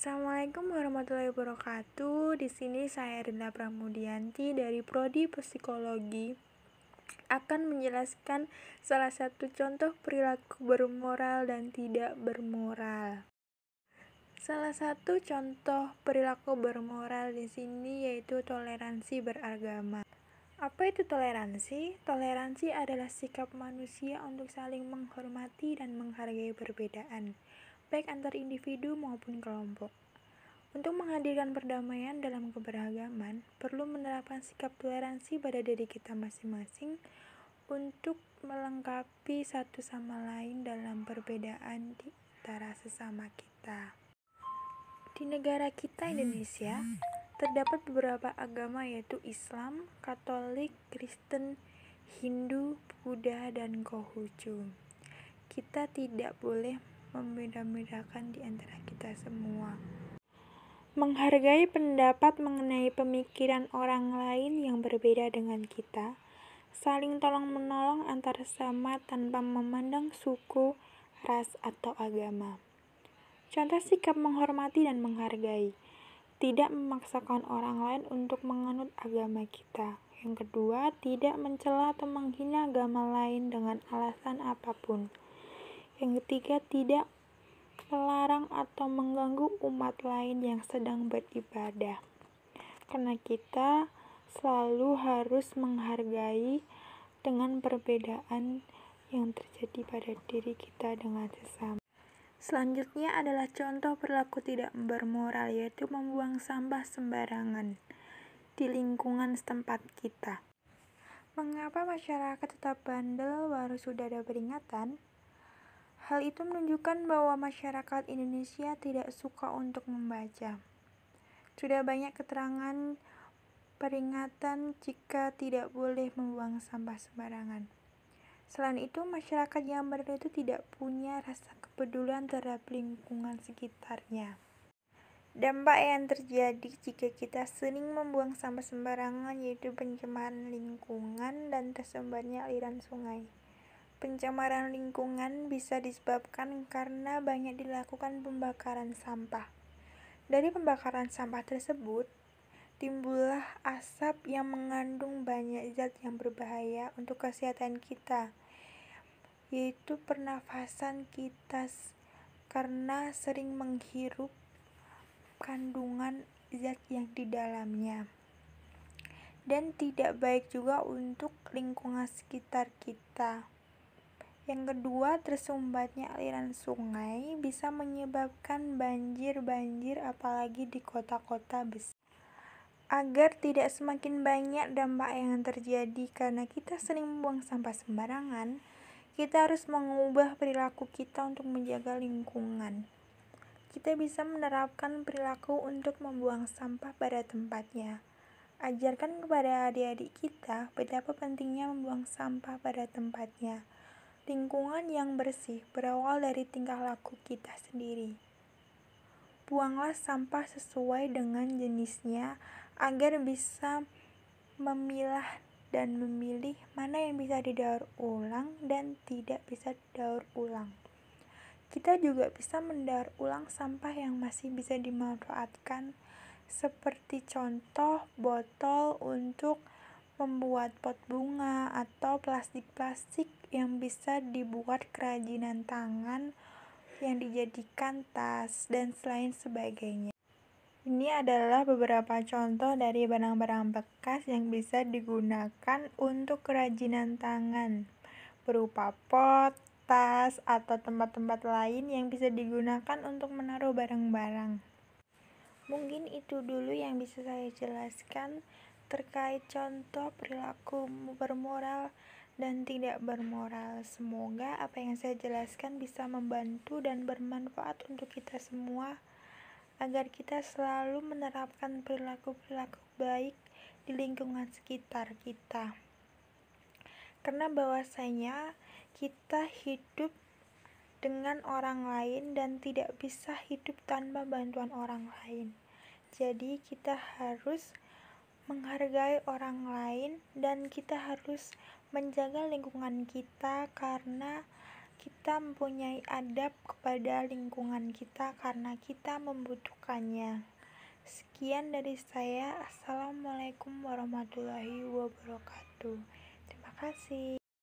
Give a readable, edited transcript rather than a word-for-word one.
Assalamualaikum warahmatullahi wabarakatuh. Di sini saya Rinda Pramudianti dari Prodi Psikologi akan menjelaskan salah satu contoh perilaku bermoral dan tidak bermoral. Salah satu contoh perilaku bermoral di sini yaitu toleransi beragama. Apa itu toleransi? Toleransi adalah sikap manusia untuk saling menghormati dan menghargai perbedaan, baik antar individu maupun kelompok. Untuk menghadirkan perdamaian dalam keberagaman, perlu menerapkan sikap toleransi pada diri kita masing-masing untuk melengkapi satu sama lain dalam perbedaan di antara sesama kita. Di negara kita Indonesia, terdapat beberapa agama yaitu Islam, Katolik, Kristen, Hindu, Buddha, dan Konghucu. Kita tidak boleh membeda-bedakan di antara kita semua. Menghargai pendapat mengenai pemikiran orang lain yang berbeda dengan kita, saling tolong-menolong antar sesama tanpa memandang suku, ras, atau agama. Contoh sikap menghormati dan menghargai, tidak memaksakan orang lain untuk menganut agama kita. Yang kedua, tidak mencela atau menghina agama lain dengan alasan apapun. Yang ketiga, tidak melarang atau mengganggu umat lain yang sedang beribadah. Karena kita selalu harus menghargai dengan perbedaan yang terjadi pada diri kita dengan sesama. Selanjutnya adalah contoh perilaku tidak bermoral, yaitu membuang sampah sembarangan di lingkungan setempat kita. Mengapa masyarakat tetap bandel walau sudah ada peringatan? Hal itu menunjukkan bahwa masyarakat Indonesia tidak suka untuk membaca. Sudah banyak keterangan peringatan jika tidak boleh membuang sampah sembarangan. Selain itu, masyarakat yang bandel itu tidak punya rasa kepedulian terhadap lingkungan sekitarnya. Dampak yang terjadi jika kita sering membuang sampah sembarangan yaitu pencemaran lingkungan dan tersumbatnya aliran sungai. Pencemaran lingkungan bisa disebabkan karena banyak dilakukan pembakaran sampah. Dari pembakaran sampah tersebut, timbullah asap yang mengandung banyak zat yang berbahaya untuk kesehatan kita, yaitu pernafasan kita karena sering menghirup kandungan zat yang di dalamnya. Dan tidak baik juga untuk lingkungan sekitar kita. Yang kedua, tersumbatnya aliran sungai bisa menyebabkan banjir apalagi di kota-kota besar. Agar tidak semakin banyak dampak yang terjadi karena kita sering membuang sampah sembarangan, kita harus mengubah perilaku kita untuk menjaga lingkungan. Kita bisa menerapkan perilaku untuk membuang sampah pada tempatnya. Ajarkan kepada adik-adik kita betapa pentingnya membuang sampah pada tempatnya. Lingkungan yang bersih berawal dari tingkah laku kita sendiri. Buanglah sampah sesuai dengan jenisnya agar bisa memilah dan memilih mana yang bisa didaur ulang dan tidak bisa didaur ulang. Kita juga bisa mendaur ulang sampah yang masih bisa dimanfaatkan, seperti contoh botol untuk membuat pot bunga atau plastik-plastik yang bisa dibuat kerajinan tangan yang dijadikan tas dan lain sebagainya. Ini adalah beberapa contoh dari barang-barang bekas yang bisa digunakan untuk kerajinan tangan, berupa pot, tas, atau tempat-tempat lain yang bisa digunakan untuk menaruh barang-barang. Mungkin itu dulu yang bisa saya jelaskan terkait contoh perilaku bermoral dan tidak bermoral. Semoga apa yang saya jelaskan bisa membantu dan bermanfaat untuk kita semua, agar kita selalu menerapkan perilaku-perilaku baik di lingkungan sekitar kita. Karena bahwasanya kita hidup dengan orang lain dan tidak bisa hidup tanpa bantuan orang lain. Jadi kita harus menghargai orang lain dan kita harus menjaga lingkungan kita karena kita mempunyai adab kepada lingkungan kita karena kita membutuhkannya. Sekian dari saya. Assalamualaikum warahmatullahi wabarakatuh. Terima kasih.